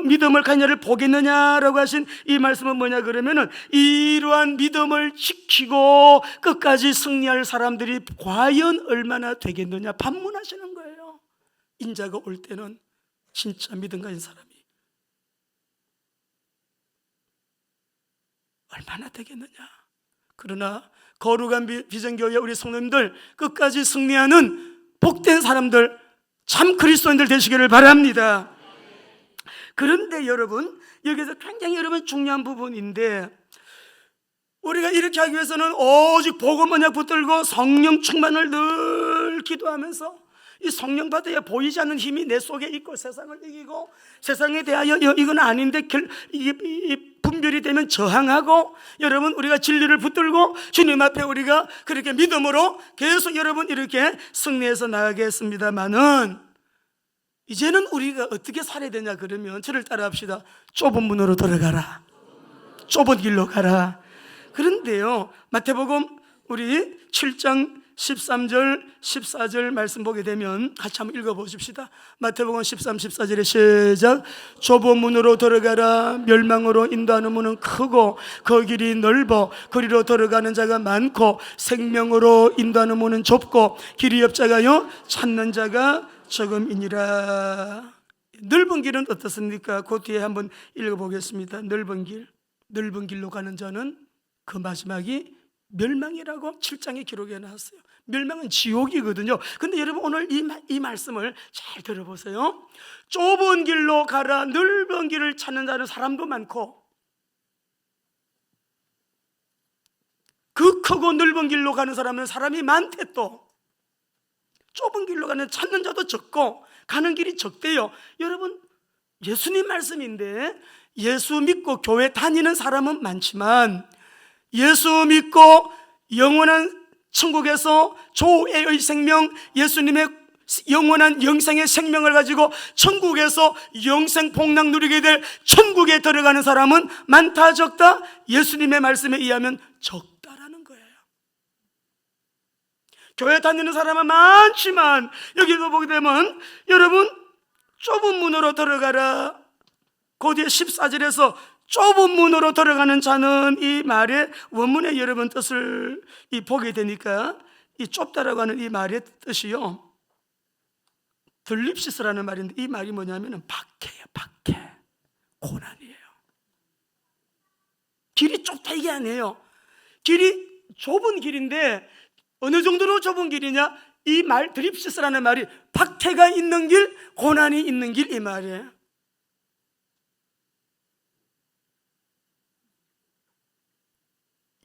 믿음을 가냐를 보겠느냐라고 하신 이 말씀은 뭐냐 그러면은, 이러한 믿음을 지키고 끝까지 승리할 사람들이 과연 얼마나 되겠느냐 반문하시는 거예요. 인자가 올 때는 진짜 믿음 가진 사람이 얼마나 되겠느냐. 그러나 거룩한 비전교회 우리 성도님들, 끝까지 승리하는 복된 사람들, 참 그리스도인들 되시기를 바랍니다. 그런데 여러분, 여기서 굉장히 여러분 중요한 부분인데, 우리가 이렇게 하기 위해서는 오직 복음 언약 붙들고 성령 충만을 늘 기도하면서, 이 성령 받아야 보이지 않는 힘이 내 속에 있고 세상을 이기고, 세상에 대하여 이건 아닌데 분별이 되면 저항하고, 여러분 우리가 진리를 붙들고 주님 앞에 우리가 그렇게 믿음으로 계속 여러분 이렇게 승리해서 나가겠습니다만은, 이제는 우리가 어떻게 살아야 되냐 그러면 저를 따라합시다. 좁은 문으로 들어가라. 좁은 길로 가라. 그런데요, 마태복음 우리 7장 13절 14절 말씀 보게 되면 같이 한번 읽어보십시다. 마태복음 13, 14절에 시작. 좁은 문으로 들어가라. 멸망으로 인도하는 문은 크고 그 길이 넓어 그리로 들어가는 자가 많고, 생명으로 인도하는 문은 좁고 길이 없자가요 찾는 자가 적음이니라. 넓은 길은 어떻습니까? 그 뒤에 한번 읽어보겠습니다. 넓은 길로 가는 자는 그 마지막이 멸망이라고 7장에 기록해 놨어요. 멸망은 지옥이거든요. 근데 여러분 오늘 이 말씀을 잘 들어보세요. 좁은 길로 가라. 넓은 길을 찾는 자는 사람도 많고, 그 크고 넓은 길로 가는 사람은 사람이 많대. 또 좁은 길로 가는 찾는 자도 적고 가는 길이 적대요. 여러분, 예수님 말씀인데, 예수 믿고 교회 다니는 사람은 많지만 예수 믿고 영원한 천국에서 조애의 생명, 예수님의 영원한 영생의 생명을 가지고 천국에서 영생 복락 누리게 될 천국에 들어가는 사람은 많다 적다? 예수님의 말씀에 의하면 적다라는 거예요. 교회 다니는 사람은 많지만 여기도 보게 되면 여러분 좁은 문으로 들어가라. 그 뒤에 14절에서 좁은 문으로 들어가는 자는 이 말의 원문의 여러분 뜻을 보게 되니까 이 좁다라고 하는 이 말의 뜻이요, 들립시스라는 말인데 이 말이 뭐냐면 박해예요. 박해, 고난이에요. 길이 좁다 이게 아니에요. 길이 좁은 길인데 어느 정도로 좁은 길이냐? 이 말 드립시스라는 말이 박해가 있는 길, 고난이 있는 길 이 말이에요.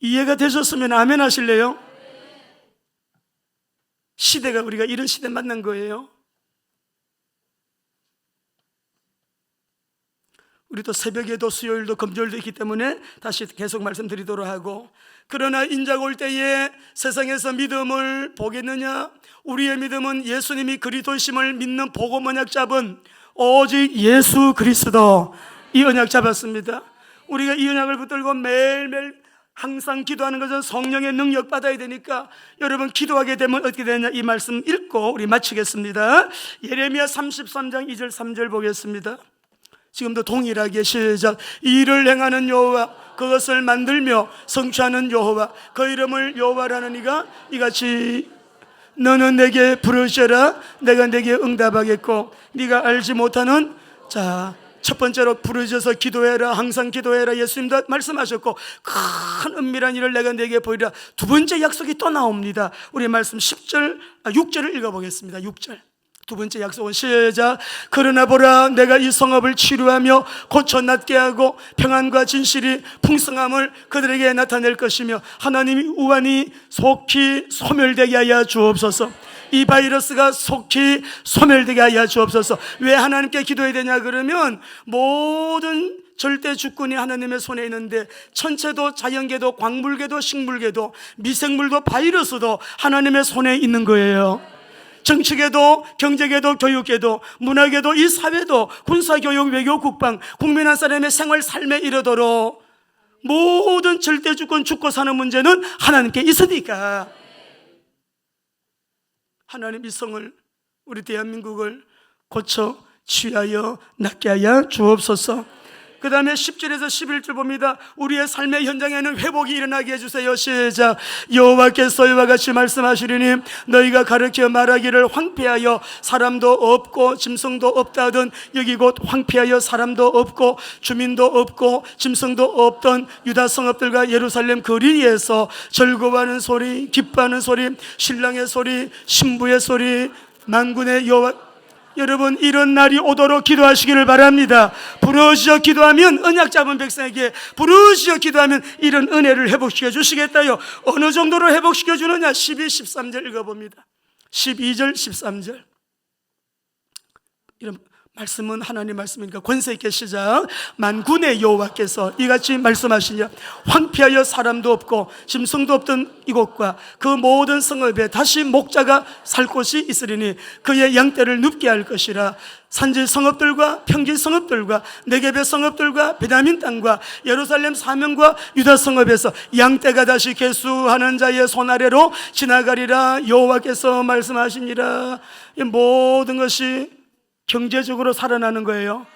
이해가 되셨으면 아멘 하실래요? 시대가 우리가 이런 시대 만난 거예요. 우리도 새벽에도 수요일도 금요일도 있기 때문에 다시 계속 말씀드리도록 하고, 그러나 인자가 올 때에 세상에서 믿음을 보겠느냐? 우리의 믿음은 예수님이 그리스도이심을 믿는 복음 언약 잡은 오직 예수 그리스도, 이 언약 잡았습니다. 우리가 이 언약을 붙들고 매일매일 항상 기도하는 것은 성령의 능력 받아야 되니까 여러분 기도하게 되면 어떻게 되냐, 이 말씀 읽고 우리 마치겠습니다. 예레미야 33장 2절 3절 보겠습니다. 지금도 동일하게 시작. 이를 행하는 여호와, 그것을 만들며 성취하는 여호와, 그 이름을 여호와라는 이가 이같이 너는 내게 부르셔라, 내가 내게 응답하겠고 네가 알지 못하는 자, 첫 번째로 부르셔서 기도해라, 항상 기도해라, 예수님도 말씀하셨고 큰 은밀한 일을 내가 내게 보이라. 두 번째 약속이 또 나옵니다. 우리 말씀 6절을 읽어보겠습니다. 6절 두 번째 약속은 시작. 그러나 보라, 내가 이 성읍을 치료하며 고쳐 낫게 하고 평안과 진실이 풍성함을 그들에게 나타낼 것이며 하나님이 우환이 속히 소멸되게 하여 주옵소서. 이 바이러스가 속히 소멸되게 하여 주옵소서. 왜 하나님께 기도해야 되냐 그러면 모든 절대 주권이 하나님의 손에 있는데 천체도 자연계도 광물계도 식물계도 미생물도 바이러스도 하나님의 손에 있는 거예요. 정치계도 경제계도 교육계도 문화계도 이 사회도 군사교육 외교 국방 국민 한 사람의 생활 삶에 이르도록 모든 절대주권 죽고 사는 문제는 하나님께 있으니까 하나님 이 성을, 우리 대한민국을 고쳐 취하여 낫게 하여 주옵소서. 그 다음에 10절에서 11절 봅니다. 우리의 삶의 현장에는 회복이 일어나게 해주세요. 시작. 여호와께서 이와 같이 말씀하시리니 너희가 가르쳐 말하기를 황폐하여 사람도 없고 짐승도 없다 하던 여기 곧 황폐하여 사람도 없고 주민도 없고 짐승도 없던 유다 성읍들과 예루살렘 거리에서 즐거워하는 소리, 기뻐하는 소리, 신랑의 소리, 신부의 소리, 만군의 여호와. 여러분 이런 날이 오도록 기도하시기를 바랍니다. 부르짖어 기도하면, 언약 잡은 백성에게 부르짖어 기도하면 이런 은혜를 회복시켜 주시겠다요. 어느 정도로 회복시켜 주느냐? 12, 13절 읽어봅니다. 12절 13절 이런 말씀은 하나님 말씀이니까 권세 있게 시작. 만군의 여호와께서 이같이 말씀하시냐. 황폐하여 사람도 없고 짐승도 없던 이곳과 그 모든 성읍에 다시 목자가 살 곳이 있으리니 그의 양떼를 눕게 할 것이라. 산지 성읍들과 평지 성읍들과 네겝의 성읍들과 베냐민 땅과 예루살렘 사면과 유다 성읍에서 양떼가 다시 계수하는 자의 손 아래로 지나가리라. 여호와께서 말씀하시니라. 이 모든 것이 경제적으로 살아나는 거예요.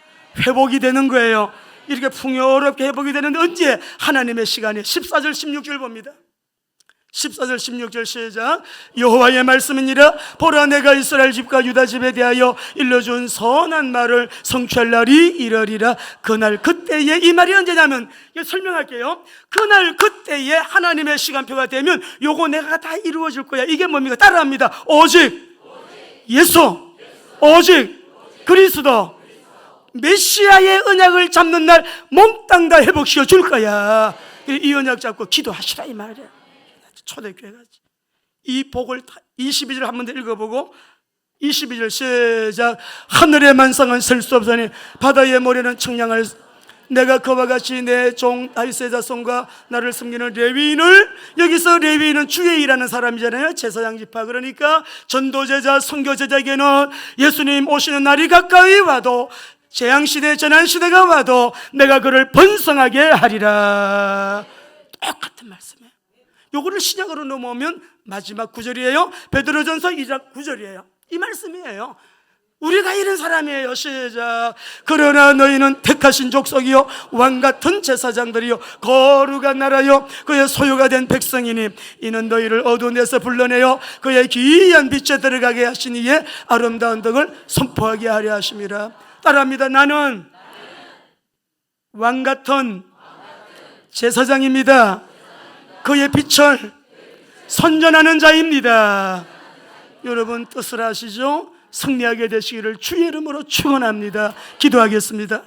회복이 되는 거예요. 이렇게 풍요롭게 회복이 되는데 언제? 하나님의 시간에. 14절 16절 봅니다. 14절 16절 시작. 여호와의 말씀이니라. 보라, 내가 이스라엘 집과 유다 집에 대하여 일러준 선한 말을 성취할 날이 이르리라. 그날 그때에, 이 말이 언제냐면 설명할게요. 그날 그때에 하나님의 시간표가 되면 요거 내가 다 이루어질 거야. 이게 뭡니까? 따라합니다. 오직 예수, 오직 그리스도, 메시아의 언약을 잡는 날 몽땅 다 회복시켜 줄 거야. 이 언약 잡고 기도하시라 이 말이야. 초대교회 가지. 이 복을 22절 한 번 더 읽어보고 22절 시작. 하늘의 만상은 셀 수 없으니 바다의 모래는 청량할 내가 그와 같이 내 종 다윗의 자손과 나를 섬기는 레위인을, 여기서 레위인은 주의 일하는 사람이잖아요. 제사장 지파. 그러니까 전도제자, 선교제자에게는 예수님 오시는 날이 가까이 와도, 재앙시대, 재난시대가 와도 내가 그를 번성하게 하리라. 똑같은 말씀이에요. 요거를 신약으로 넘어오면 마지막 구절이에요. 베드로전서 2장 9절이에요. 이 말씀이에요. 우리가 이런 사람이에요. 시작. 그러나 너희는 택하신 족속이요 왕같은 제사장들이요 거룩한 나라요 그의 소유가 된 백성이니 이는 너희를 어두운 데서 불러내어 그의 기이한 빛에 들어가게 하신 이의 아름다운 덕을 선포하게 하려 하심이라. 따라합니다. 나는 왕같은 제사장입니다. 그의 빛을 선전하는 자입니다. 여러분 뜻을 아시죠? 승리하게 되시기를 주의 이름으로 축원합니다. 기도하겠습니다.